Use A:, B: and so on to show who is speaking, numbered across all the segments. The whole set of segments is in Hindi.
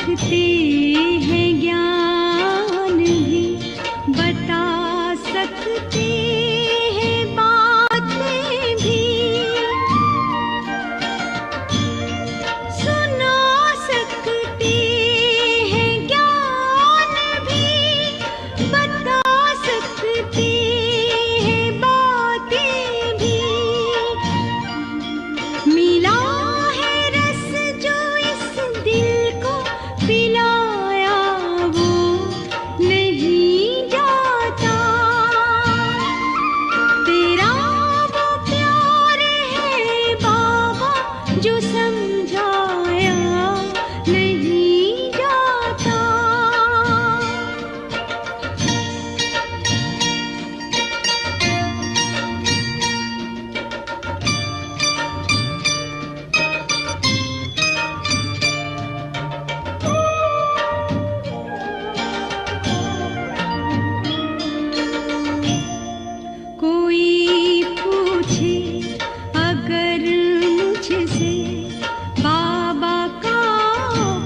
A: सकते हैं ज्ञान भी, बता सकते हैं बातें भी, सुना सकते हैं ज्ञान भी, बता सकते हैं बातें भी। मिला है रस जो इस दिल को पिलाया वो नहीं जाता, तेरा वो प्यार है बाबा जो समझाया नहीं जाता। कोई पूछे अगर मुझसे बाबा का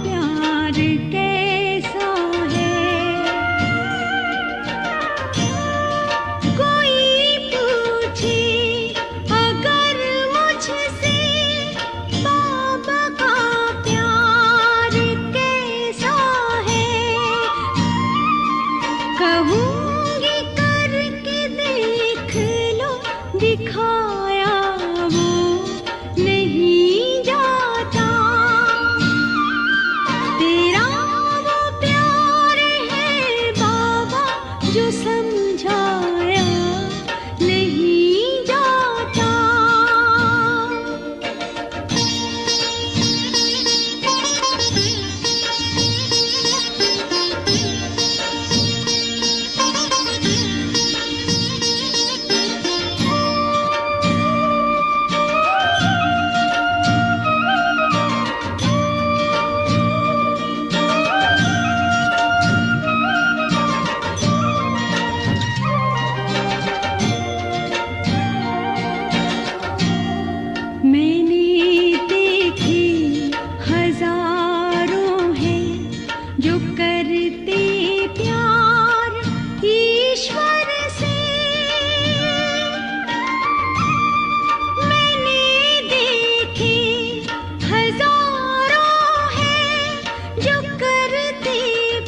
A: प्यार कैसा है, कोई पूछे अगर मुझसे बाबा का प्यार कैसा है, कहूँगी करके देख लो, दिखाया वो नहीं जाता, तेरा वो प्यार है बाबा जो समझाया नहीं जाता। मैंने देखे हजारों हैं जो करते प्यार ईश्वर से, मैंने देखे हजारों हैं जो करते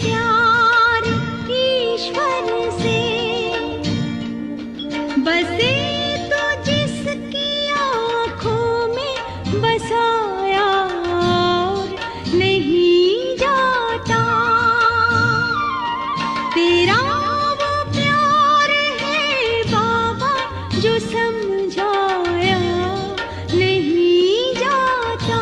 A: प्यार ईश्वर से, बसे तो जिसकी आँखों में बसाया और नहीं जाता, तेरा वो प्यार है बाबा जो समझाया नहीं जाता।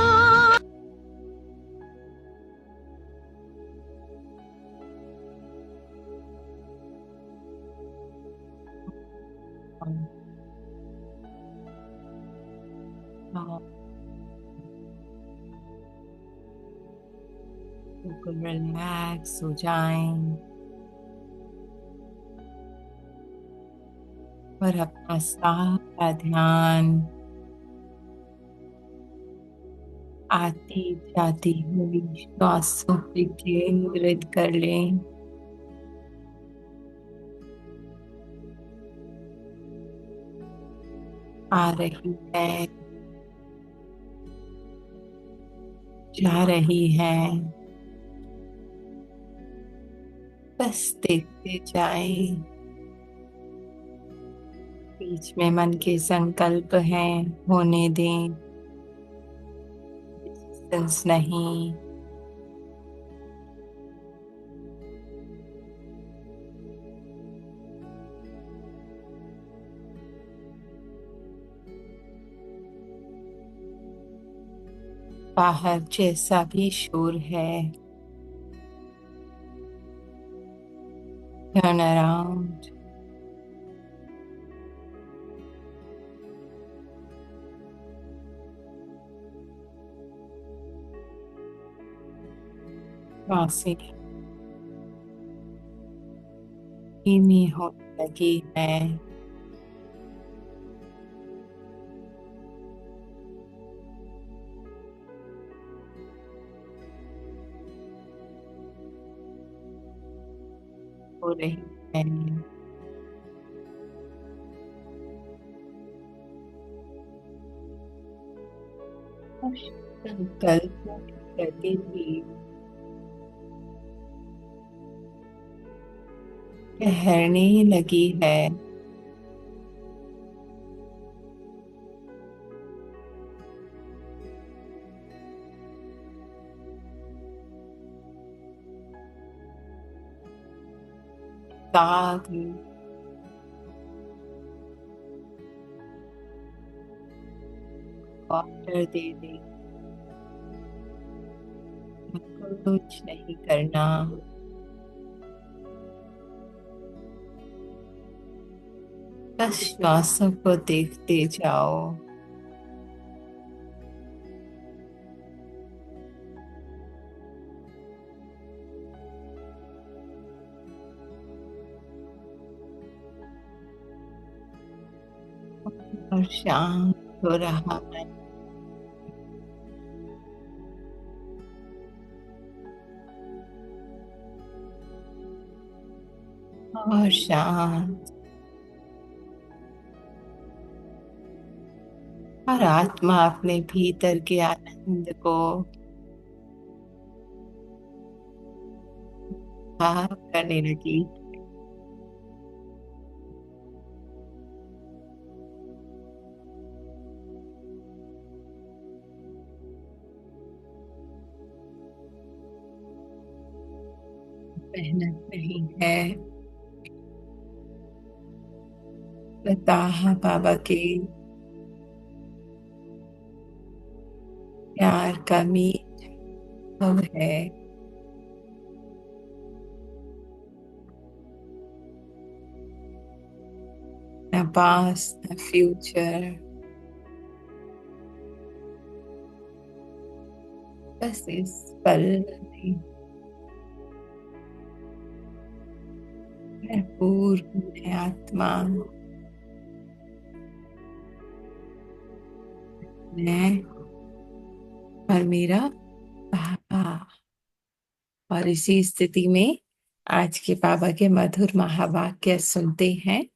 B: बिल्कुल रिलैक्स हो जाएं और अपना सारा ध्यान आती जाती हुई श्वासों पे केंद्रित कर लें। आ रही है, जा रही है, बस देखते जाएं। बीच में मन के संकल्प हैं, होने दें, डिस्टेंस नहीं। बाहर जैसा भी शोर है, टर्न अराउंड, सांसें धीमी होने लगी है। हो रही है। और संकल्पों के प्रति भी ठहरने लगी है। दाग ऑर्डर दे दे, कुछ नहीं करना, बस श्वासों को देखते जाओ। और शांत हो रहा है। और शांत। और आत्मा अपने भीतर के आनंद को भाव करने लगी। मेहनत नहीं है, बताहा बाबा के प्यार का मीठा भाव है। न पास्ट न फ्यूचर, बस इस पल में भरपूर हूँ आत्मा। मैं और मेरा बाबा। और इसी स्थिति में आज के बाबा के मधुर महावाक्य सुनते हैं।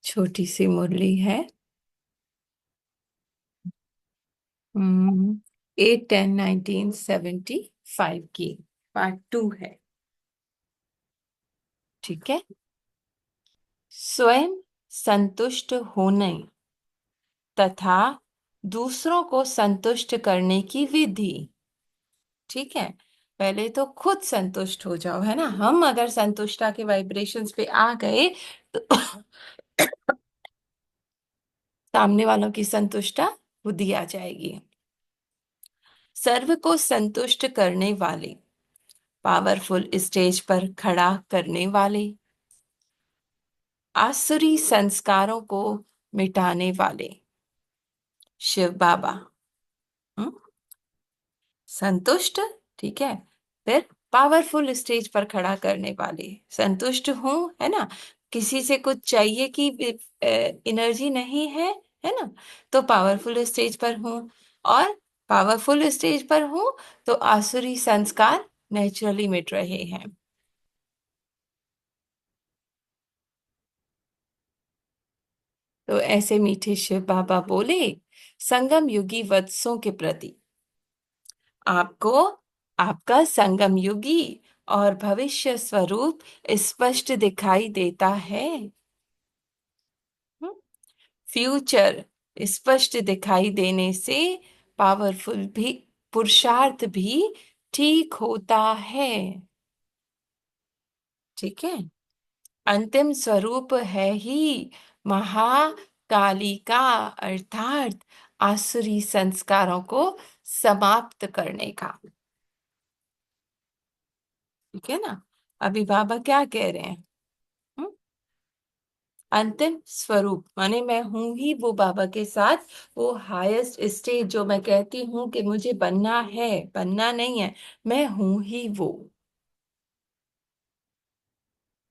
B: छोटी सी मुरली है। 8-10-1975 की पार्ट 2 है। ठीक है। स्वयं संतुष्ट होने तथा दूसरों को संतुष्ट करने की विधि। ठीक है। पहले तो खुद संतुष्ट हो जाओ, है ना। हम अगर संतुष्टता के वाइब्रेशंस पे आ गए तो सामने वालों की संतुष्टता खुद ही आ जाएगी। सर्व को संतुष्ट करने वाले, पावरफुल स्टेज पर खड़ा करने वाले, आसुरी संस्कारों को मिटाने वाले शिव बाबा। हम्म, संतुष्ट। ठीक है। फिर पावरफुल स्टेज पर खड़ा करने वाले, संतुष्ट हूं, है ना। किसी से कुछ चाहिए कि एनर्जी नहीं है ना, तो पावरफुल स्टेज पर हूं। और पावरफुल स्टेज पर हूं तो आसुरी संस्कार नेचुरली मिट रहे हैं। तो ऐसे मीठे शिव बाबा बोले, संगम युगी वत्सों के प्रति आपको आपका संगम युगी और भविष्य स्वरूप स्पष्ट दिखाई देता है। फ्यूचर स्पष्ट दिखाई देने से पावरफुल भी पुरुषार्थ भी ठीक होता है। ठीक है। अंतिम स्वरूप है ही महाकाली का, अर्थात आसुरी संस्कारों को समाप्त करने का। ठीक है ना। अभी बाबा क्या कह रहे हैं? हम्म? अंतिम स्वरूप माने मैं हूं ही वो बाबा के साथ, वो हाईएस्ट स्टेज जो मैं कहती हूँ कि मुझे बनना है, बनना नहीं है, मैं हूं ही वो।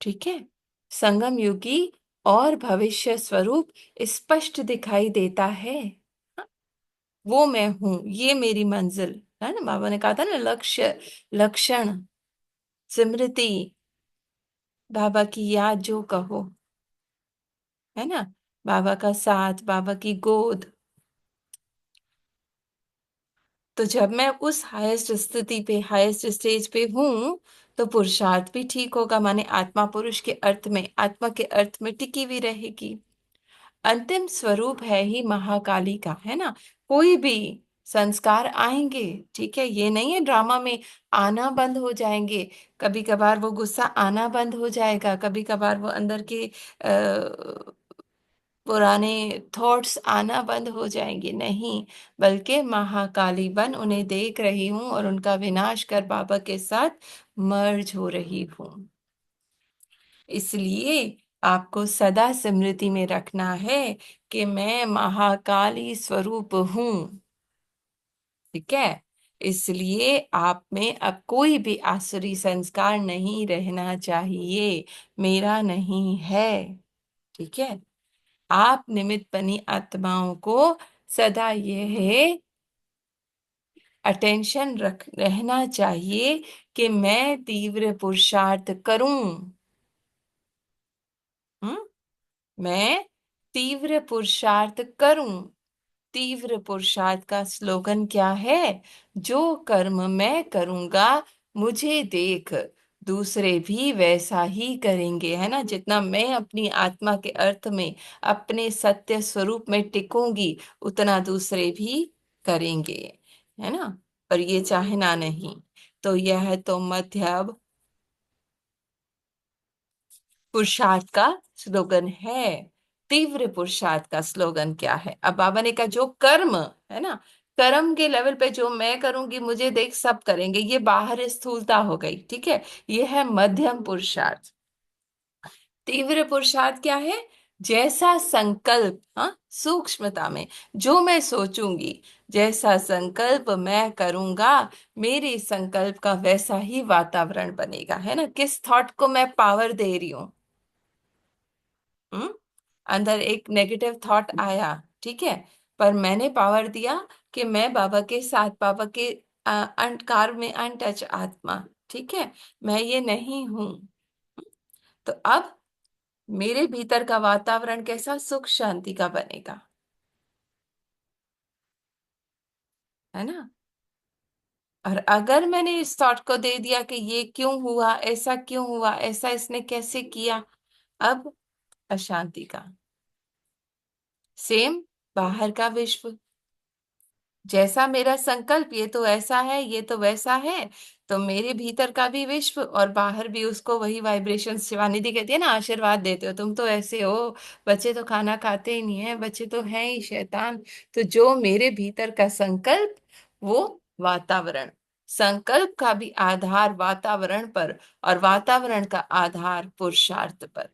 B: ठीक है। संगम युगी और भविष्य स्वरूप स्पष्ट दिखाई देता है। हाँ, वो मैं हूं, ये मेरी मंजिल है ना। बाबा ने कहा था ना, लक्ष्य, लक्षण, स्मृति, बाबा की याद जो कहो, है ना, बाबा का साथ, बाबा की गोद। तो जब मैं उस हाईएस्ट स्थिति पे, हाईएस्ट स्टेज पे हूँ, तो पुरुषार्थ भी ठीक होगा, माने आत्मा पुरुष के अर्थ में, आत्मा के अर्थ में टिकी हुई रहेगी। अंतिम स्वरूप है ही महाकाली का, है ना। कोई भी संस्कार आएंगे, ठीक है, ये नहीं है ड्रामा में आना बंद हो जाएंगे। कभी कभार वो गुस्सा आना बंद हो जाएगा, कभी कभार वो अंदर के पुराने थॉट्स आना बंद हो जाएंगे, नहीं, बल्कि महाकाली बन उन्हें देख रही हूँ और उनका विनाश कर बाबा के साथ मर्ज हो रही हूँ। इसलिए आपको सदा स्मृति में रखना है कि मैं महाकाली स्वरूप हूँ, ठीक है। इसलिए आप में अब कोई भी आसुरी संस्कार नहीं रहना चाहिए, मेरा नहीं है, ठीक है। आप निमित्त बनी आत्माओं को सदा यह अटेंशन रख रहना चाहिए कि मैं तीव्र पुरुषार्थ करूं। हम्म, मैं तीव्र पुरुषार्थ करूं। तीव्र पुरुषार्थ का स्लोगन क्या है? जो कर्म मैं करूंगा, मुझे देख दूसरे भी वैसा ही करेंगे, है ना। जितना मैं अपनी आत्मा के अर्थ में, अपने सत्य स्वरूप में टिकूंगी, उतना दूसरे भी करेंगे, है ना। पर ये चाहना नहीं। तो यह तो मध्य पुरुषार्थ का स्लोगन है। तीव्र पुरुषार्थ का स्लोगन क्या है? अब बाबा ने कहा जो कर्म, है ना, कर्म के लेवल पे जो मैं करूंगी, मुझे देख सब करेंगे, ये बाहर स्थूलता हो गई, ठीक है। ये है मध्यम पुरुषार्थ। तीव्र पुरुषार्थ क्या है? जैसा संकल्प, हाँ, सूक्ष्मता में जो मैं सोचूंगी, जैसा संकल्प मैं करूंगा, मेरे संकल्प का वैसा ही वातावरण बनेगा, है ना। किस थॉट को मैं पावर दे रही हूँ? हम्म, अंदर एक नेगेटिव थॉट आया, ठीक है, पर मैंने पावर दिया कि मैं बाबा के साथ, बाबा के अंधकार में अनटच आत्मा, ठीक है, मैं ये नहीं हूं। तो अब मेरे भीतर का वातावरण कैसा, सुख शांति का बनेगा, है ना। और अगर मैंने इस थॉट को दे दिया कि ये क्यों हुआ, ऐसा क्यों हुआ, ऐसा इसने कैसे किया, अब अशांति का। सेम बाहर का विश्व, जैसा मेरा संकल्प, ये तो ऐसा है, ये तो वैसा है, तो मेरे भीतर का भी विश्व और बाहर भी उसको वही वाइब्रेशन। शिवानिधि कहती है ना, आशीर्वाद देते हो, तुम तो ऐसे हो, बच्चे तो खाना खाते ही नहीं है, बच्चे तो हैं ही शैतान। तो जो मेरे भीतर का संकल्प, वो वातावरण, संकल्प का भी आधार वातावरण पर, और वातावरण का आधार पुरुषार्थ पर,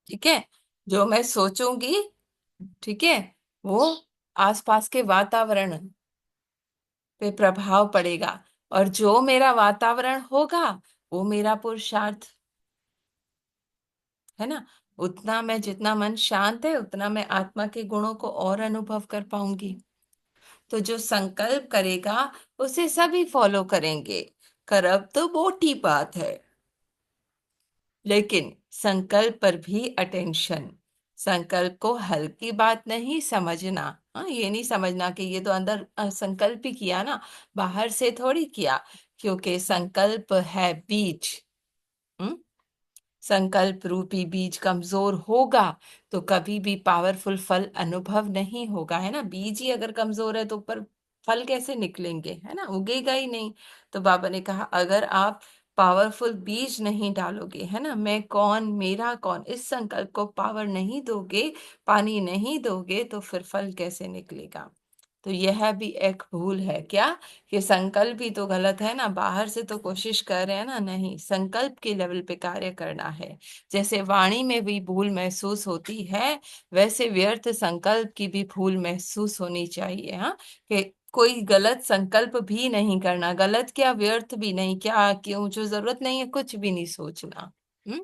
B: ठीक है। जो मैं सोचूंगी, ठीक है, वो आसपास के वातावरण पे प्रभाव पड़ेगा, और जो मेरा वातावरण होगा, वो मेरा पुरुषार्थ, है ना। उतना मैं, जितना मन शांत है, उतना मैं आत्मा के गुणों को और अनुभव कर पाऊंगी। तो जो संकल्प करेगा, उसे सभी फॉलो करेंगे। करब तो मोटी बात है, लेकिन संकल्प पर भी अटेंशन। संकल्प को हल्की बात नहीं समझना। हाँ, ये नहीं समझना कि ये तो अंदर संकल्प ही किया ना, बाहर से थोड़ी किया। क्योंकि संकल्प है बीज। हम्म, संकल्प रूपी बीज कमजोर होगा, तो कभी भी पावरफुल फल अनुभव नहीं होगा, है ना। बीज ही अगर कमजोर है, तो ऊपर फल कैसे निकलेंगे, है ना, उगेगा ही नहीं। तो बाबा ने कहा, अगर आप पावरफुल बीज नहीं डालोगे, है ना, मैं कौन, मेरा कौन, इस संकल्प को पावर नहीं दोगे, पानी नहीं दोगे, तो फिर फल कैसे निकलेगा। तो यह भी एक भूल है क्या, कि संकल्प ही तो गलत है ना, बाहर से तो कोशिश कर रहे हैं ना, नहीं, संकल्प के लेवल पे कार्य करना है। जैसे वाणी में भी भूल महसूस होती है, वैसे व्यर्थ संकल्प की भी भूल महसूस होनी चाहिए, हाँ। कि कोई गलत संकल्प भी नहीं करना, गलत क्या, व्यर्थ भी नहीं, क्या क्यों, जो जरूरत नहीं है कुछ भी नहीं सोचना। हम्म,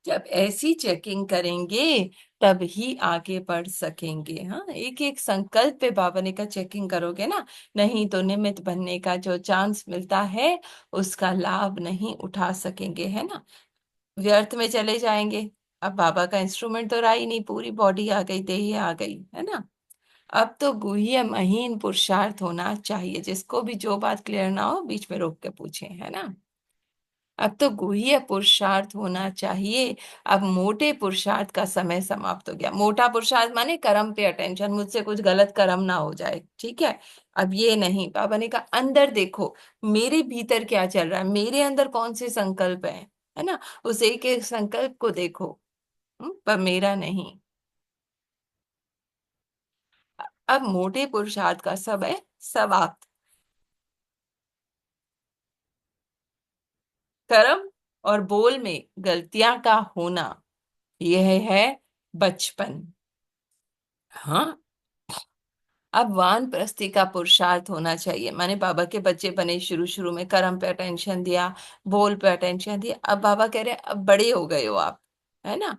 B: जब ऐसी चेकिंग करेंगे तब ही आगे बढ़ सकेंगे। हाँ, एक एक संकल्प पे बाबा ने कहा चेकिंग करोगे ना, नहीं तो निमित्त बनने का जो चांस मिलता है उसका लाभ नहीं उठा सकेंगे, है ना, व्यर्थ में चले जाएंगे। अब बाबा का इंस्ट्रूमेंट तो रहा ही नहीं, पूरी बॉडी आ गई, देह आ गई, है ना। अब तो गुह्य महीन पुरुषार्थ होना चाहिए। जिसको भी जो बात क्लियर ना हो बीच में रोक के पूछे, है ना। अब तो गुह्य पुरुषार्थ होना चाहिए। अब मोटे पुरुषार्थ का समय समाप्त हो गया। मोटा पुरुषार्थ माने कर्म पे अटेंशन, मुझसे कुछ गलत कर्म ना हो जाए, ठीक है। अब ये नहीं, बाबा ने कहा अंदर देखो, मेरे भीतर क्या चल रहा है, मेरे अंदर कौन से संकल्प है ना, उस एक एक संकल्प को देखो। पर मेरा नहीं। अब मोटे पुरुषार्थ का समय समाप्त। कर्म और बोल में गलतियां का होना, यह है बचपन। हाँ, अब वानप्रस्थी का पुरुषार्थ होना चाहिए, माने बाबा के बच्चे बने, शुरू शुरू में कर्म पे अटेंशन दिया, बोल पे अटेंशन दिया। अब बाबा कह रहे हैं अब बड़े हो गए हो आप, है ना।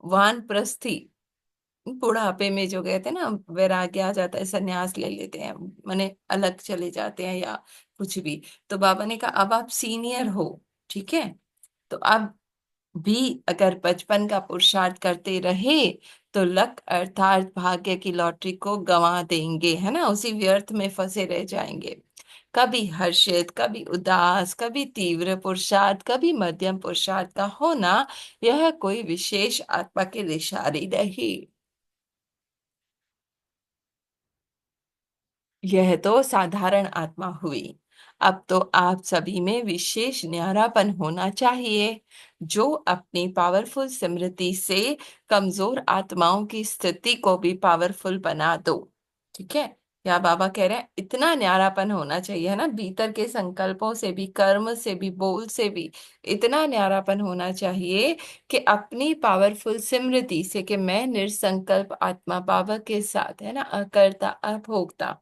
B: वानप्रस्थी, बुढ़ापे में जो कहते हैं ना, वैराग्य आ जाता है, संन्यास ले लेते हैं, माने अलग चले जाते हैं या कुछ भी। तो बाबा ने कहा अब आप सीनियर हो, ठीक है। तो अब भी अगर बचपन का पुरुषार्थ करते रहे तो लक अर्थात भाग्य की लॉटरी को गंवा देंगे, है ना, उसी व्यर्थ में फंसे रह जाएंगे। कभी हर्षित, कभी उदास, कभी तीव्र पुरुषार्थ, कभी मध्यम पुरुषार्थ का होना, यह कोई विशेष आत्मा की निशानी नहीं। यह तो साधारण आत्मा हुई। अब तो आप सभी में विशेष न्यारापन होना चाहिए, जो अपनी पावरफुल स्मृति से कमजोर आत्माओं की स्थिति को भी पावरफुल बना दो, ठीक है। या बाबा कह रहे हैं इतना न्यारापन होना चाहिए, है ना, भीतर के संकल्पों से भी, कर्म से भी, बोल से भी इतना न्यारापन होना चाहिए कि अपनी पावरफुल स्मृति से कि मैं निर्संकल्प आत्मा बाबा के साथ, है ना, अकर्ता अभोक्ता।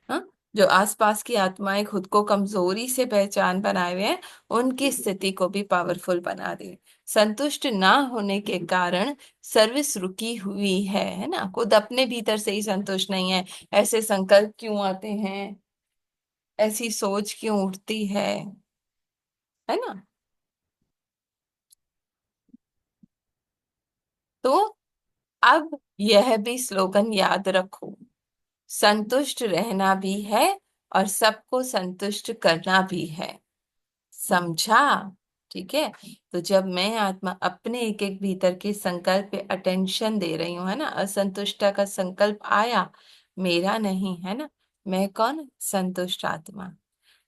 B: हाँ, जो आसपास की आत्माएं खुद को कमजोरी से पहचान बनाए हुए हैं, उनकी स्थिति को भी पावरफुल बना दे। संतुष्ट ना होने के कारण सर्विस रुकी हुई है ना, खुद अपने भीतर से ही संतुष्ट नहीं है। ऐसे संकल्प क्यों आते हैं, ऐसी सोच क्यों उठती है ना। तो अब यह भी स्लोगन याद रखो, संतुष्ट रहना भी है और सबको संतुष्ट करना भी है, समझा। ठीक है। तो जब मैं आत्मा अपने एक एक भीतर के संकल्प पे अटेंशन दे रही हूँ, है ना, असंतुष्टता का संकल्प आया, मेरा नहीं, है ना, मैं कौन, संतुष्ट आत्मा।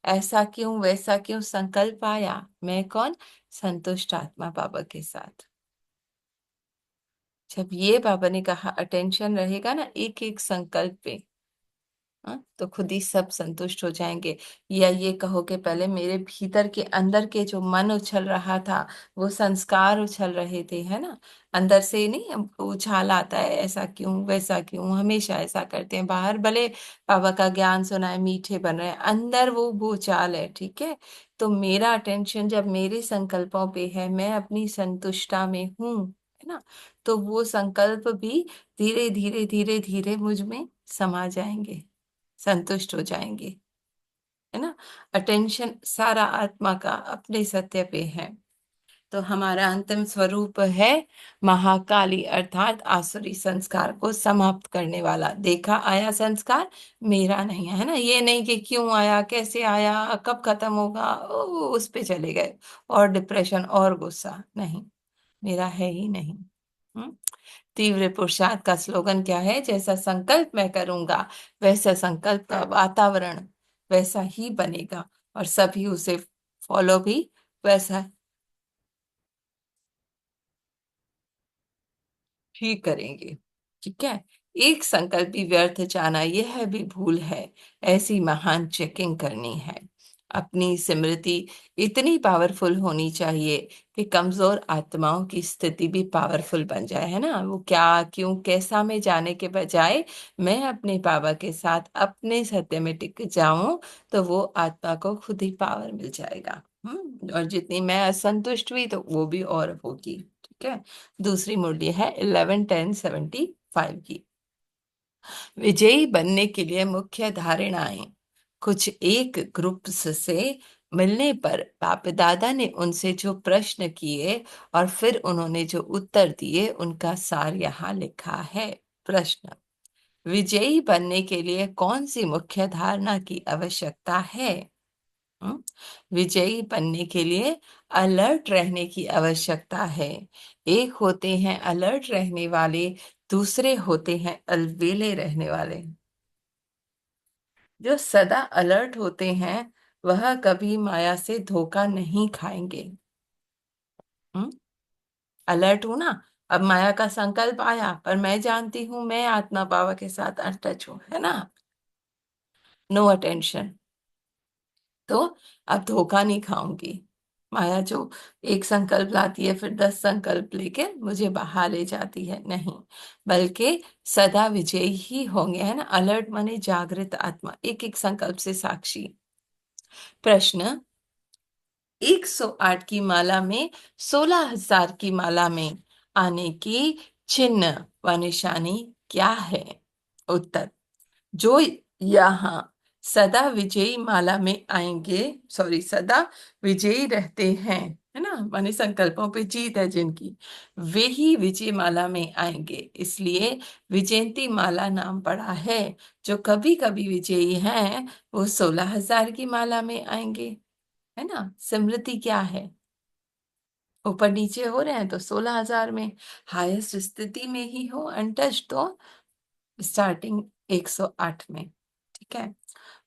B: ऐसा क्यों वैसा क्यों संकल्प आया, मैं कौन, संतुष्ट आत्मा बाबा के साथ। जब ये बाबा ने कहा अटेंशन रहेगा ना एक एक संकल्प पे, हाँ, तो खुद ही सब संतुष्ट हो जाएंगे। या ये कहो कि पहले मेरे भीतर के अंदर के जो मन उछल रहा था, वो संस्कार उछल रहे थे, है ना, अंदर से नहीं उछाल आता है, ऐसा क्यों वैसा क्यों, हमेशा ऐसा करते हैं, बाहर भले बाबा का ज्ञान सुना है, मीठे बन रहे हैं, अंदर वो भूचाल है, ठीक है। तो मेरा अटेंशन जब मेरे संकल्पों पे है, मैं अपनी संतुष्टा में हूँ, है ना, तो वो संकल्प भी धीरे धीरे धीरे धीरे मुझ में समा जाएंगे, संतुष्ट हो जाएंगे, है ना। अटेंशन सारा आत्मा का अपने सत्य पे है। तो हमारा अंतिम स्वरूप है महाकाली, अर्थात आसुरी संस्कार को समाप्त करने वाला। देखा आया संस्कार, मेरा नहीं है ना, ये नहीं कि क्यों आया, कैसे आया, कब खत्म होगा, उस पे चले गए, और डिप्रेशन और गुस्सा नहीं, मेरा है ही नहीं। हम्म। तीव्र पुरुषार्थ का स्लोगन क्या है, जैसा संकल्प मैं करूंगा वैसा संकल्प का वातावरण वैसा ही बनेगा, और सभी उसे फॉलो भी वैसा ही करेंगे, ठीक है। एक संकल्प भी व्यर्थ जाना यह भी भूल है। ऐसी महान चेकिंग करनी है। अपनी स्मृति इतनी पावरफुल होनी चाहिए कि कमजोर आत्माओं की स्थिति भी पावरफुल बन जाए, है ना, वो क्या क्यों कैसा में जाने के बजाय मैं अपने बाबा के साथ अपने सत्य में टिक जाऊं, तो वो आत्मा को खुद ही पावर मिल जाएगा। और जितनी मैं असंतुष्ट हुई तो वो भी और होगी। ठीक है। दूसरी मुरली है 11-10-75 की। विजयी बनने के लिए मुख्य धारणाएं। कुछ एक ग्रुप से मिलने पर बाप दादा ने उनसे जो प्रश्न किए और फिर उन्होंने जो उत्तर दिए उनका सार यहाँ लिखा है। प्रश्न: विजयी बनने के लिए कौन सी मुख्य धारणा की आवश्यकता है? हम्म? विजयी बनने के लिए अलर्ट रहने की आवश्यकता है। एक होते हैं अलर्ट रहने वाले, दूसरे होते हैं अलवेले रहने वाले। जो सदा अलर्ट होते हैं वह कभी माया से धोखा नहीं खाएंगे। हम्म? अलर्ट हूं ना, अब माया का संकल्प आया पर मैं जानती हूं मैं आत्मा बाबा के साथ अटैच हूं, है ना, नो अटेंशन, तो अब धोखा नहीं खाऊंगी। माया जो एक संकल्प लाती है फिर 10 संकल्प लेके मुझे बहा ले जाती है, नहीं, बल्कि सदा विजयी ही होंगे, है ना। अलर्ट माने जागृत आत्मा, एक एक संकल्प से साक्षी। प्रश्न: 108 की माला में 16,000 की माला में आने की चिन्ह व निशानी क्या है? उत्तर: जो यहाँ सदा विजयी माला में आएंगे, सॉरी, सदा विजयी रहते हैं, है ना, माने संकल्पों पे जीत है जिनकी, वे ही विजय माला में आएंगे, इसलिए विजयंती माला नाम पड़ा है। जो कभी कभी विजयी हैं वो 16,000 की माला में आएंगे, है ना। स्मृति क्या है? ऊपर नीचे हो रहे हैं तो 16,000 में, हाईएस्ट स्थिति में ही हो अनटच तो स्टार्टिंग 108 में। ठीक है।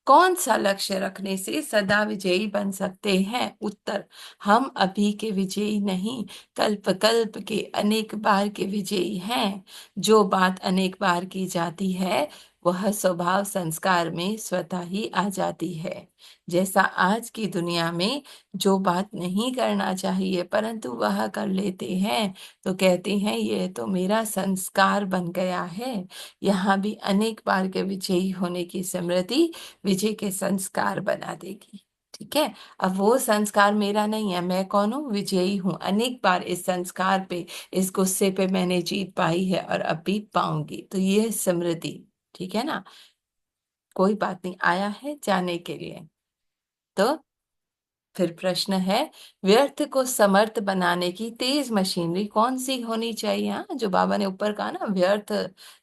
B: कौन सा लक्ष्य रखने से सदा विजयी बन सकते हैं? उत्तर: हम अभी के विजयी नहीं, कल्प कल्प के अनेक बार के विजयी हैं। जो बात अनेक बार की जाती है वह स्वभाव संस्कार में स्वतः ही आ जाती है। जैसा आज की दुनिया में जो बात नहीं करना चाहिए परंतु वह कर लेते हैं, तो कहते हैं ये तो मेरा संस्कार बन गया है। यहाँ भी अनेक बार के विजयी होने की स्मृति विजय के संस्कार बना देगी। ठीक है। अब वो संस्कार मेरा नहीं है, मैं कौन हूँ? विजयी हूँ, अनेक बार इस संस्कार पे, इस गुस्से पे मैंने जीत पाई है और अब भी पाऊंगी, तो ये है स्मृति। ठीक है ना। कोई बात नहीं, आया है जाने के लिए। तो फिर प्रश्न है, व्यर्थ को समर्थ बनाने की तेज मशीनरी कौन सी होनी चाहिए? हाँ, जो बाबा ने ऊपर कहा ना, व्यर्थ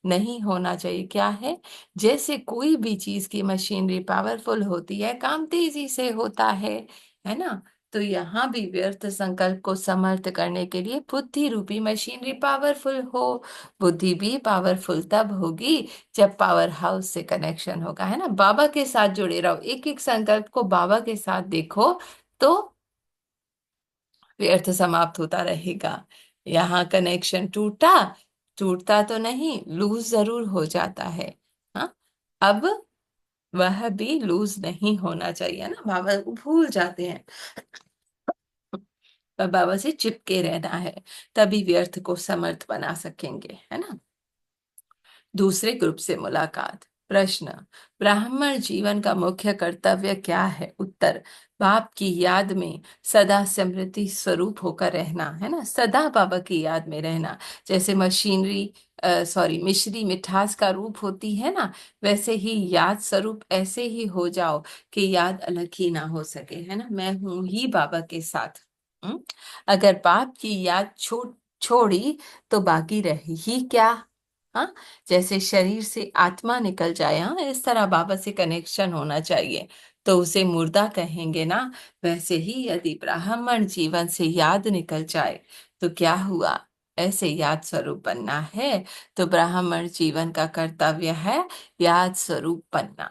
B: नहीं होना चाहिए, क्या है? जैसे कोई भी चीज की मशीनरी पावरफुल होती है, काम तेजी से होता है ना। तो यहाँ भी व्यर्थ संकल्प को समर्थ करने के लिए बुद्धि रूपी मशीनरी पावरफुल हो। बुद्धि भी पावरफुल तब होगी जब पावर हाउस से कनेक्शन होगा, है ना। बाबा के साथ जुड़े रहो, एक एक संकल्प को बाबा के साथ देखो तो व्यर्थ समाप्त होता रहेगा। यहाँ कनेक्शन टूटा, टूटता तो नहीं, लूज जरूर हो जाता है। हाँ, अब वह भी लूज नहीं होना चाहिए ना, बाबा को भूल जाते हैं, पर बाबा से चिपके रहना है, तभी व्यर्थ को समर्थ बना सकेंगे, है ना। दूसरे ग्रुप से मुलाकात। प्रश्न: ब्राह्मण जीवन का मुख्य कर्तव्य क्या है? उत्तर: बाप की याद में सदा स्मृति स्वरूप होकर रहना, है ना, सदा बाबा की याद में रहना। जैसे मशीनरी, सॉरी, मिश्री मिठास का रूप होती है ना, वैसे ही याद स्वरूप ऐसे ही हो जाओ कि याद अलग ही ना हो सके, है ना। मैं हूं ही बाबा के साथ। हम्म? अगर बाप की याद छोड़ी तो बाकी रही ही क्या? हाँ, जैसे शरीर से आत्मा निकल जाए, हाँ, इस तरह बाबा से कनेक्शन होना चाहिए, तो उसे मुर्दा कहेंगे ना। वैसे ही यदि ब्राह्मण जीवन से याद निकल जाए तो क्या हुआ? ऐसे याद स्वरूप बनना है, तो ब्राह्मण जीवन का कर्तव्य है याद स्वरूप बनना।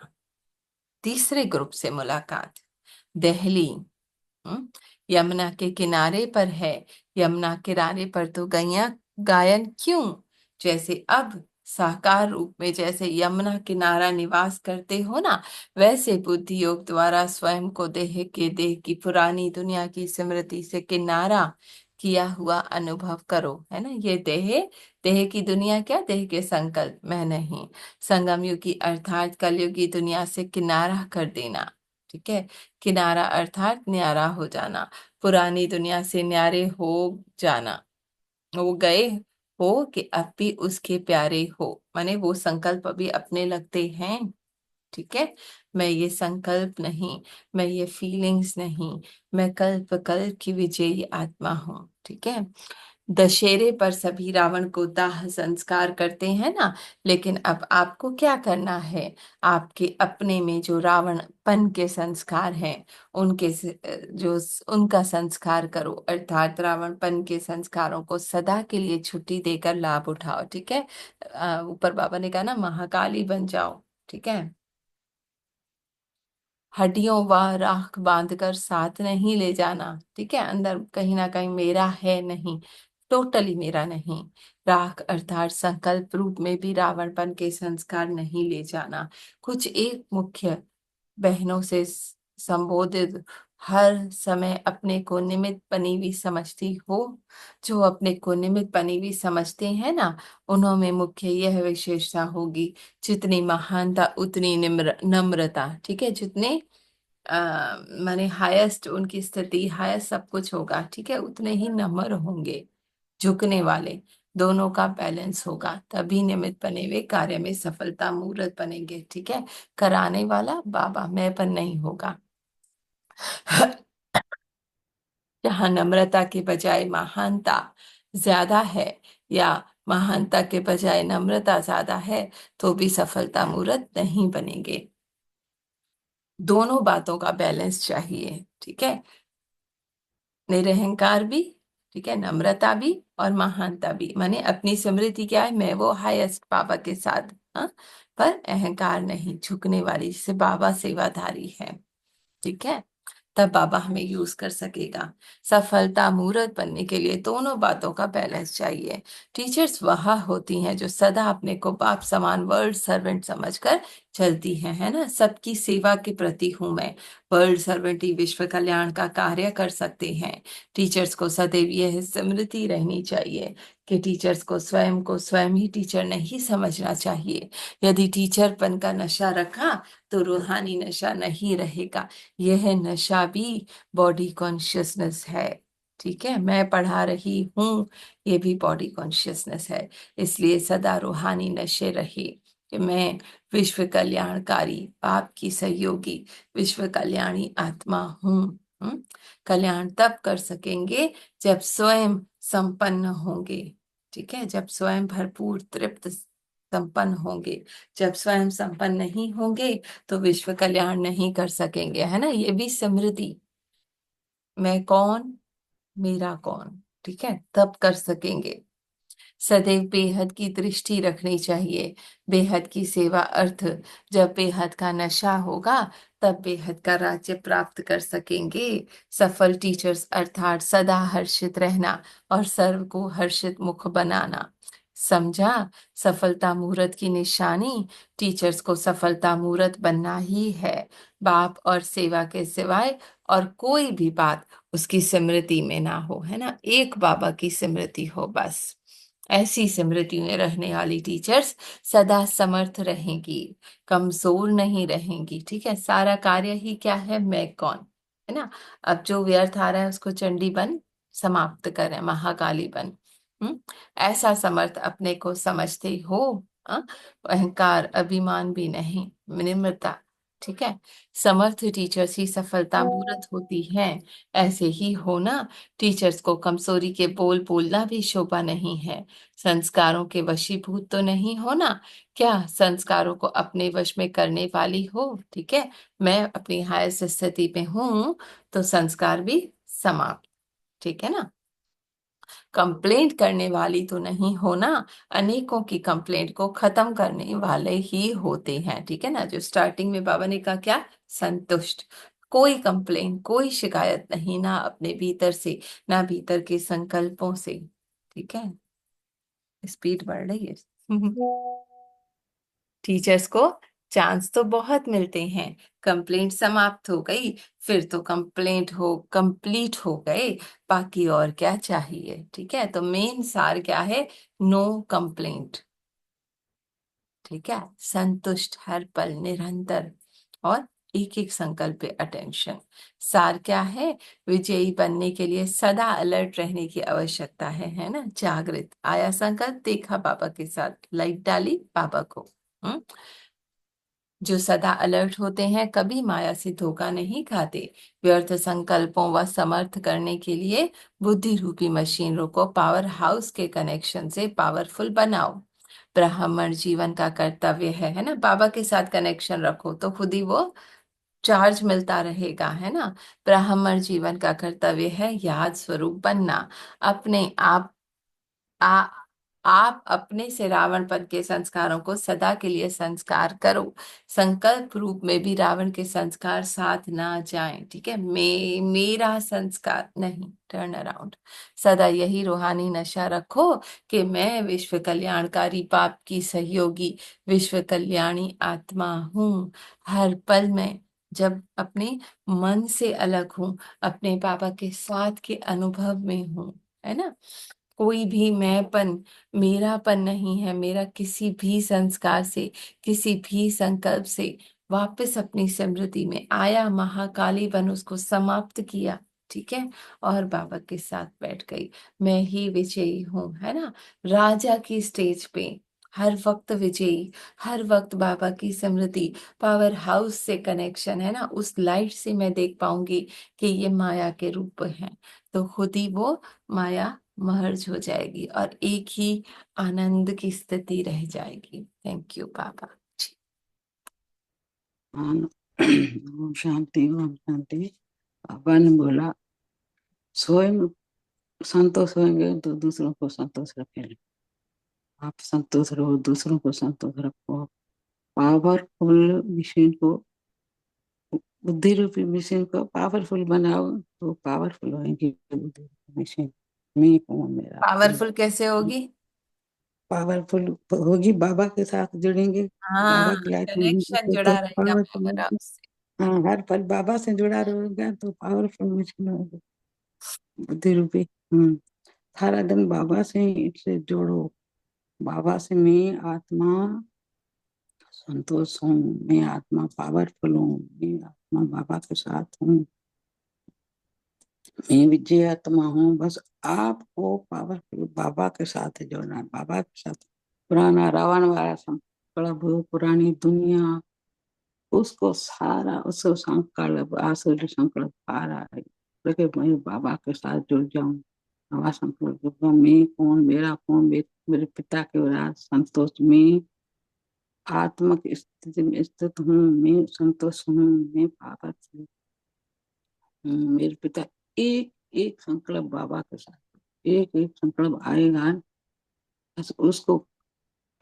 B: तीसरे ग्रुप से मुलाकात। दिल्ली, यमुना के किनारे पर है, यमुना किनारे पर तो गैया गायन क्यों? जैसे अब साकार रूप में जैसे यमुना किनारा निवास करते हो ना, वैसे बुद्धि योग द्वारा स्वयं को देह की पुरानी दुनिया की स्मृति से किनारा किया हुआ अनुभव करो, है ना। ये देह, देह की दुनिया क्या? देह के संकल्प, मैं नहीं, संगम युग की अर्थात कलयुगी दुनिया से किनारा कर देना। ठीक है। किनारा अर्थात न्यारा हो जाना, पुरानी दुनिया से न्यारे हो जाना, वो गए हो कि अब भी उसके प्यारे हो, माने वो संकल्प अभी अपने लगते हैं। ठीक है। मैं ये संकल्प नहीं, मैं ये फीलिंग्स नहीं, मैं कल्प कल्प की विजयी आत्मा हूँ। ठीक है। दशहरे पर सभी रावण को दाह संस्कार करते हैं ना, लेकिन अब आपको क्या करना है? आपके अपने में जो रावणपन के संस्कार हैं, उनका संस्कार करो, अर्थात रावणपन के संस्कारों को सदा के लिए छुट्टी देकर लाभ उठाओ। ठीक है। ऊपर बाबा ने कहा ना, महाकाली बन जाओ। ठीक है। हड्डियों व राख बांधकर साथ नहीं ले जाना। ठीक है। अंदर कहीं ना कहीं मेरा है नहीं, टोटली मेरा नहीं। राख अर्थात संकल्प रूप में भी रावणपन के संस्कार नहीं ले जाना। कुछ एक मुख्य बहनों से संबोधित, हर समय अपने को निमित्त बनी हुई समझती हो। जो अपने को निमित्त बनी हुई समझते हैं ना, उन्होंने मुख्य यह विशेषता होगी, जितनी महानता उतनी नम्रता। ठीक है। जितने माने हाईएस्ट उनकी स्थिति, हाईएस्ट सब कुछ होगा, ठीक है, उतने ही नम्र होंगे, झुकने वाले। दोनों का बैलेंस होगा, तभी निमित्त बने हुए कार्य में सफलता मूर्त बनेंगे। ठीक है। कराने वाला बाबा, मैं पर नहीं होगा। जहाँ नम्रता के बजाय महानता ज्यादा है, या महानता के बजाय नम्रता ज्यादा है, तो भी सफलता मूर्त नहीं बनेंगे। दोनों बातों का बैलेंस चाहिए। ठीक है। निरहंकार भी, ठीक है, नम्रता भी और महानता भी, माने अपनी स्मृति क्या है, मैं वो हाईएस्ट बाबा के साथ, हाँ, पर अहंकार नहीं, झुकने वाली, जिसे बाबा सेवाधारी है। ठीक है। तब बाबा हमें यूज कर सकेगा। सफलता मूर्त बनने के लिए दोनों बातों का बैलेंस चाहिए। टीचर्स वह होती हैं जो सदा अपने को बाप समान वर्ल्ड सर्वेंट समझकर चलती हैं, है ना। सबकी सेवा के प्रति हूं मैं। वर्ल्ड सर्वेंट ही विश्व कल्याण का कार्य कर सकते हैं। टीचर्स को सदैव यह स्मृति रहनी चाहिए कि टीचर्स को स्वयं ही टीचर नहीं समझना चाहिए। यदि टीचरपन का नशा रखा तो रूहानी नशा नहीं रहेगा। यह नशा भी बॉडी कॉन्शियसनेस है। ठीक है। मैं पढ़ा रही हूँ, ये भी बॉडी कॉन्शियसनेस है। इसलिए सदा रूहानी नशे रहे कि मैं विश्व कल्याणकारी, पाप की सहयोगी, विश्व कल्याणी आत्मा हूँ। कल्याण तब कर सकेंगे जब स्वयं संपन्न होंगे। ठीक है। जब स्वयं भरपूर तृप्त संपन्न होंगे। जब स्वयं संपन्न नहीं होंगे तो विश्व कल्याण नहीं कर सकेंगे, है ना। ये भी समृद्धि, मैं कौन, मेरा कौन, ठीक है, तब कर सकेंगे। सदैव बेहद की दृष्टि रखनी चाहिए। बेहद की सेवा अर्थ, जब बेहद का नशा होगा तब बेहद का राज्य प्राप्त कर सकेंगे। सफल टीचर्स अर्थात सदा हर्षित रहना और सर्व को हर्षित मुख बनाना। समझा। सफलता मूर्त की निशानी टीचर्स को सफलता मूर्त बनना ही है। बाप और सेवा के सिवाय और कोई भी बात उसकी स्मृति में ना हो, है ना। एक बाबा की स्मृति हो बस। ऐसी स्मृति में रहने वाली टीचर्स सदा समर्थ रहेंगी, कमजोर नहीं रहेंगी। ठीक है। सारा कार्य ही क्या है, मैं कौन, है ना। अब जो व्यर्थ आ रहा है उसको चंडी बन समाप्त करें, महाकाली बन। हम्म। ऐसा समर्थ अपने को समझते हो। हाँ? अहंकार अभिमान भी नहीं, निम्रता। ठीक है। समर्थ टीचर्स ही सफलता मूर्त होती हैं। ऐसे ही होना। टीचर्स को कमजोरी के बोल बोलना भी शोभा नहीं है। संस्कारों के वशीभूत तो नहीं होना। क्या संस्कारों को अपने वश में करने वाली हो। ठीक है। मैं अपनी हाईएस्ट स्थिति में हूं तो संस्कार भी समाप्त। ठीक है ना। कंप्लेंट करने वाली तो नहीं होना। अनेकों की कंप्लेंट को खत्म करने वाले ही होते हैं। ठीक है ना। जो स्टार्टिंग में बाबा ने कहा क्या, संतुष्ट। कोई कंप्लेंट, कोई शिकायत नहीं, ना अपने भीतर से, ना भीतर के संकल्पों से। ठीक है। स्पीड बढ़ रही है। टीचर्स को चांस तो बहुत मिलते हैं। कंप्लेंट समाप्त हो गई, फिर तो कंप्लेंट हो कंप्लीट हो गए, बाकी और क्या चाहिए। ठीक है। तो मेन सार क्या है, नो कंप्लेंट। ठीक है। संतुष्ट हर पल निरंतर, और एक एक संकल्प पे अटेंशन। सार क्या है? विजयी बनने के लिए सदा अलर्ट रहने की आवश्यकता है ना? जागृत, आया संकल्प, देखा बाबा के साथ, लाइट डाली बाबा को। हम्म। जो सदा अलर्ट होते हैं कभी माया से धोखा नहीं खाते। व्यर्थ संकल्पों व समर्थ करने के लिए बुद्धि रूपी मशीनों को पावर हाउस के कनेक्शन से पावरफुल बनाओ। ब्राह्मण जीवन का कर्तव्य है ना? बाबा के साथ कनेक्शन रखो तो खुद ही वो चार्ज मिलता रहेगा, है ना? ब्राह्मण जीवन का कर्तव्य है याद स्वरूप बनना। अपने आ, आप अपने से रावण पद के संस्कारों को सदा के लिए संस्कार करो। संकल्प रूप में भी रावण के संस्कार साथ ना जाएं, ठीक है? मेरा संस्कार नहीं, टर्न अराउंड। सदा यही रूहानी नशा रखो कि मैं विश्व कल्याणकारी पाप की सहयोगी विश्व कल्याणी आत्मा हूँ। हर पल में जब अपने मन से अलग हूँ, अपने पापा के साथ के अनुभव में हूँ, है ना? कोई भी मैंपन, मेरापन नहीं है। मेरा किसी भी संस्कार से, किसी भी संकल्प से वापस अपनी स्मृति में आया, महाकाली बन उसको समाप्त किया, ठीक है? और बाबा के साथ बैठ गई। मैं ही विजयी हूँ, है ना? राजा की स्टेज पे हर वक्त विजयी, हर वक्त बाबा की स्मृति, पावर हाउस से कनेक्शन, है ना? उस लाइट से मैं देख पाऊंगी कि ये माया के रूप हैं, तो खुद ही वो माया मर्ज हो जाएगी और एक ही आनंद की स्थिति रह जाएगी। थैंक यू बाबा जी।
C: हाँ। ओम शांति, ओम शांति। बाबा ने बोला स्वयं संतोष होंगे तो दूसरों को संतोष रखेंगे। आप संतोष रहो, दूसरों को संतोष रखो। पावरफुल मशीन को, बुद्धि रूपी मशीन को पावरफुल बनाओ तो पावरफुल होगी बुद्धि रूपी मशीन। मैं कौन, मेरा कौन।
B: पावरफुल कैसे होगी?
C: पावरफुल होगी, बाबा के साथ जुड़ेंगे,
B: हाँ,
C: बाबा की लाइफ में
B: कनेक्शन
C: होंगे तो
B: जुड़ा रहेगा
C: पावरफुल
B: पावर
C: होगी।
B: हाउस से।
C: हाँ, हर पल बाबा से जुड़ा रहेगा तो पावरफुल मशीन होगी बुद्धि रूपी। सारा दिन बाबा से जोड़ो। बाबा से मैं आत्मा संतोष हूँ, मैं आत्मा पावरफुल हूँ, मैं आत्मा बाबा के साथ हूँ, मैं विजय आत्मा हूँ। बस आपको पावरफुल बाबा के साथ जोड़ना है, बाबा के साथ। पुराना रावण वाला संकल्प, पुरानी दुनिया, उसको सारा, उसको संकल्प, आसुर संकल्प आ रहा है, लेकिन मैं बाबा के साथ जुड़ जाऊं। बाबा संकल्प करता हूं, मैं कौन, मेरा कौन, मेरे पिता के राज संतोष में आत्मक स्थिति में स्थित हूँ, मैं संतोष हूँ, मैं पावर हूँ, मेरे पिता। एक एक संकल्प बाबा के साथ, एक एक संकल्प आएगा, बस उसको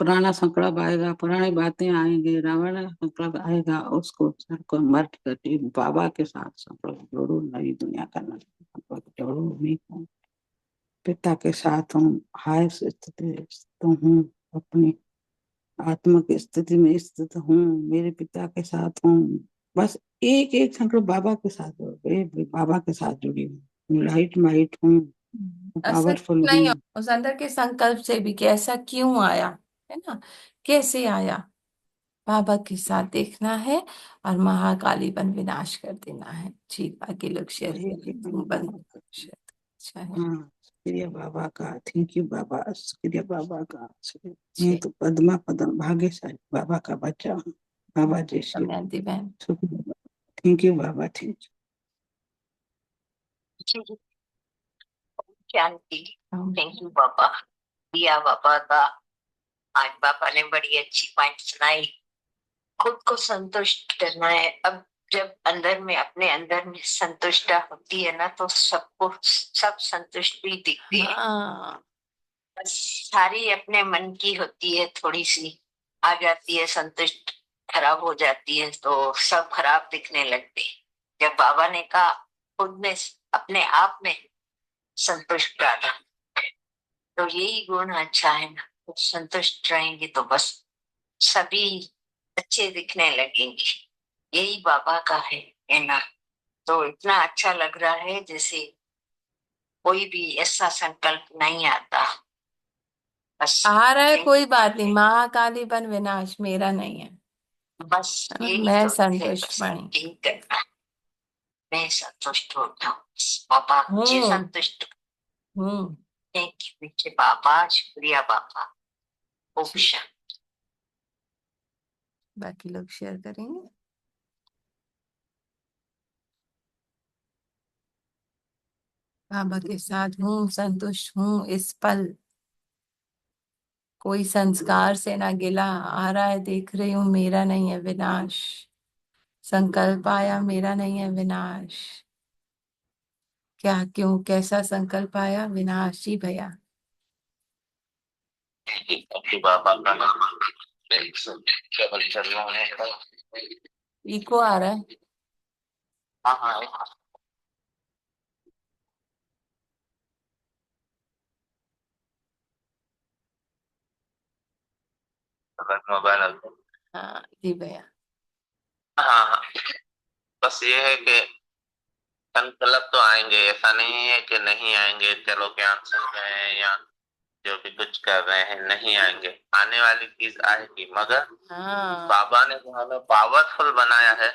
C: पुराना संकल्प आएगा, पुरानी बातें आएंगी, रावण संकल्प आएगा, उसको सर को मर्ज करके बाबा के साथ संकल्प जोड़ो, नई दुनिया का नया संकल्प जोड़ो। मैं हूँ, पिता के साथ हूँ, हाय स्थिति में स्थित हूँ, अपनी आत्मा की स्थिति में स्थित हूँ, मेरे पिता के साथ हूँ। बस एक एक संकल्प बाबा के साथ जोड़ो, बाबा के साथ जुड़ी हूँ, लाइट माइट हूँ,
B: असर
C: पावरफुल हूँ।
B: नहीं हो उस अंदर के संकल्प से भी कि ऐसा क्यों आया, है ना? कैसे आया? बाबा के साथ देखना है और महाकाली बन विनाश कर देना है जी। बाकी लोग शेयर
C: वही
B: करें,
C: हम
B: तुम बंद
C: बाबा
B: करो
C: का।
B: शेयर। अच्छा है।
C: हाँ, शुक्रिया बाबा का, थैंक यू बाबा, शुक्रिया बाबा का। मैं
B: जी,
C: तो पद्मा पदम भाग्यशाली बाबा का बच्चा हूँ, बाबा जैसे।
B: दमयंती बहन।
C: शुक्रिया बाबा, थैंक यू बाबा, थैंक
D: जी, शांति।
B: हम
D: थैंक यू बाबा, दिया बाबा का। आज बाबा ने बड़ी अच्छी पॉइंट सुनाई। खुद को संतुष्ट करना है। अब जब अंदर में, अपने अंदर में संतुष्टता होती है ना, तो सबको सब संतुष्ट भी दिखते हैं।
B: हाँ,
D: बस सारी अपने मन की होती है, थोड़ी सी आ जाती है संतुष्ट, खराब हो जाती है तो सब खराब दिखने लगते हैं। जब बाबा ने कहा खुद में, अपने आप में संतुष्ट रहना, तो यही गुण अच्छा है ना। तो संतुष्ट रहेंगे तो बस सभी अच्छे दिखने लगेंगे। यही बाबा का है ना। तो इतना अच्छा लग रहा है जैसे कोई भी ऐसा संकल्प नहीं आता। बस
B: आ रहा है कोई बात नहीं, महाकाली बन विनाश मेरा नहीं है।
D: बस
B: है ना,
D: यही
B: मैं
D: सोचते हैं,
B: संतुष्ट
D: बस
B: वाणी
D: यही करना है। मैं संतुष्ट हो जाऊं, पापा मुझे
B: हूँ।
D: संतुष्ट।
B: हूँ।
D: थैंक यू मीठे पापा, शुक्रिया पापा। ओम
B: ठीक,
D: शांति।
B: बाकी लोग शेयर करेंगे। बाबा के साथ हूँ, संतुष्ट हूँ इस पल। कोई संस्कार से ना गिला, आ रहा है देख रही हूँ, मेरा नहीं है विनाश। संकल्प आया, मेरा नहीं है विनाश। क्या, क्यों, कैसा संकल्प आया? विनाश जी भैया।
D: अभी बाबा का नाम केवल चरणों में है।
B: इको आ रहा है।
D: हाँ हाँ, मोबाइल।
B: हाँ जी भैया।
D: हाँ हाँ, बस ये है कि संकल्प तो आएंगे, ऐसा नहीं है कि नहीं आएंगे। चलो ज्ञान सुन रहे हैं या जो भी कुछ कर रहे हैं, नहीं आएंगे। आने वाली चीज आएगी, मगर
B: हाँ।
D: बाबा ने जो हमें पावरफुल बनाया है,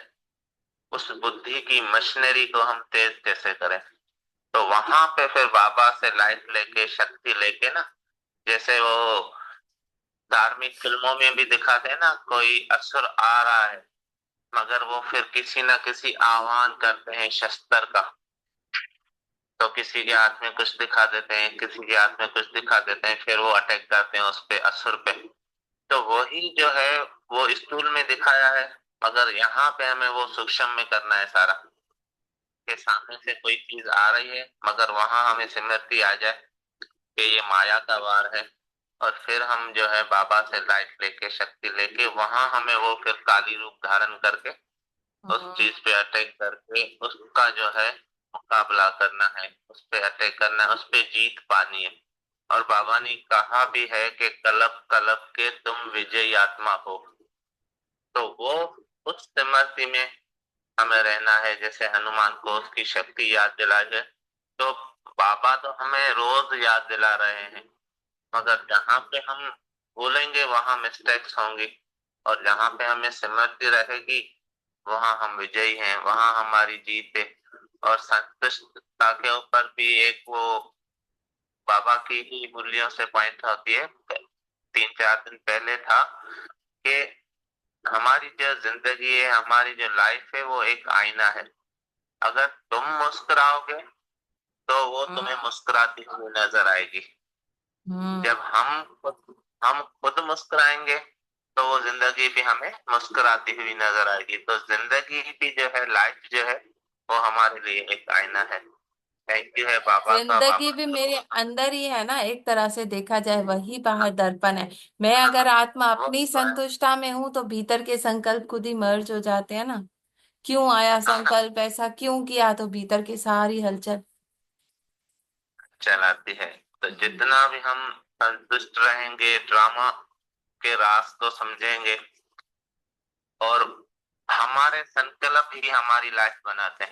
D: उस बुद्धि की मशीनरी को हम तेज कैसे करें। तो वहां पे फिर बाबा से लाइफ लेके, शक्ति लेके ना, जैसे वो धार्मिक फिल्मों में भी दिखाते हैं ना, कोई असुर आ रहा है, मगर वो फिर किसी ना किसी आह्वान करते हैं शस्त्र का। तो किसी के हाथ में कुछ दिखा देते हैं, किसी के हाथ में कुछ दिखा देते हैं, फिर वो अटैक करते हैं उस पे, असुर पे। तो वही जो है वो स्थूल में दिखाया है, मगर यहाँ पे हमें वो सूक्ष्म में करना है सारा। के सामने से कोई चीज आ रही है, मगर वहां हमें स्मृति आ जाए कि ये माया का वार है। और फिर हम जो है बाबा से लाइट लेके, शक्ति लेके, वहां हमें वो फिर काली रूप धारण करके उस चीज पे अटैक करके उसका जो है मुकाबला करना है, उस पे अटैक करना है, उस पे जीत पानी है। और बाबा ने कहा भी है कि कलप कलप के तुम विजयी आत्मा हो। तो वो उस स्मृति में हमें रहना है। जैसे हनुमान को उसकी शक्ति याद दिलाई है, तो बाबा तो हमें रोज याद दिला रहे हैं, मगर जहाँ पे हम भूलेंगे वहां मिस्टेक्स होंगी, और जहाँ पे हमें स्मृति रहेगी वहां हम विजयी हैं, वहां हमारी जीत है। और संतुष्टता के ऊपर भी एक वो बाबा की ही मूल्यों से पॉइंट होती है। 3-4 दिन पहले था कि हमारी जो जिंदगी है, हमारी जो लाइफ है, वो एक आईना है। अगर तुम मुस्कुराओगे तो वो तुम्हें मुस्कुराती हुई नजर आएगी। जब हम खुद मुस्कुराएंगे तो वो जिंदगी भी हमें मुस्कुराती हुई नजर आएगी। तो जिंदगी भी जो है, लाइफ जो है, वो हमारे लिए एक आईना है। थैंक यू है बाबा का।
B: जिंदगी
D: बाबा
B: भी मेरे अंदर ही है ना, एक तरह से देखा जाए वही बाहर दर्पण है। मैं अगर आत्मा
D: वो
B: अपनी
D: तो है।
B: संतुष्टता में हूं तो भीतर के संकल्प खुद ही मर्ज हो जाते हैं ना। क्यों आया संकल्प, ऐसा क्यों किया, तो भीतर की सारी हलचल।
D: चलाती है। तो जितना भी हम संतुष्ट रहेंगे, ड्रामा के रास को समझेंगे, और हमारे संकल्प ही हमारी लाइफ बनाते हैं।